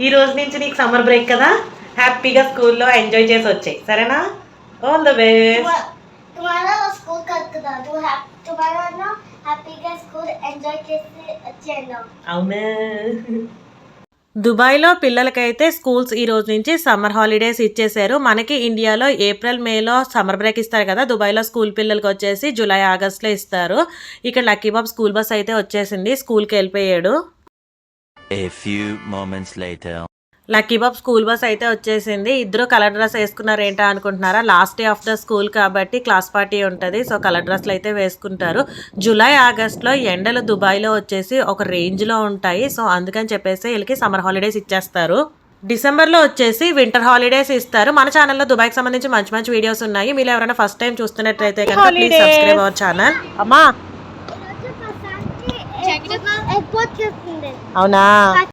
ఈ రోజు నుంచి నీకు సమ్మర్ బ్రేక్ కదా, హ్యాపీగా స్కూల్లో ఎంజాయ్ చేసి వచ్చాయి, సరేనా? All the best. అవునా? దుబాయ్లో పిల్లలకైతే స్కూల్స్ ఈ రోజు నుంచి సమ్మర్ హాలిడేస్ ఇచ్చేసారు. మనకి ఇండియాలో ఏప్రిల్ మేలో సమ్మర్ బ్రేక్ ఇస్తారు కదా, దుబాయ్లో స్కూల్ పిల్లలకి వచ్చేసి జూలై ఆగస్ట్లో ఇస్తారు. ఇక్కడ లక్కీ బాబ్ స్కూల్ బస్ అయితే వచ్చేసింది, స్కూల్కి వెళ్ళిపోయాడు. లక్కీ బాబ్ స్కూల్ బస్ అయితే వచ్చేసింది. ఇద్దరు కలర్ డ్రెస్ వేసుకున్నారు ఏంటా అనుకుంటున్నారా? Last day of the school కాబట్టి క్లాస్ పార్టీ ఉంటుంది, సో కలర్ డ్రెస్లు అయితే వేసుకుంటారు. జూలై ఆగస్ట్లో ఎండలు దుబాయ్లో వచ్చేసి ఒక రేంజ్లో ఉంటాయి, సో అందుకని చెప్పేసి వీళ్ళకి సమ్మర్ హాలిడేస్ ఇచ్చేస్తారు. డిసెంబర్లో వచ్చేసి వింటర్ హాలిడేస్ ఇస్తారు. మన ఛానల్లో దుబాయ్కి సంబంధించి మంచి మంచి వీడియోస్ ఉన్నాయి. మీరు ఎవరైనా ఫస్ట్ టైం చూస్తున్నట్లయితే కనుక ప్లీజ్ సబ్స్క్రైబ్ అవర్ ఛానల్. అమ్మా అవునా?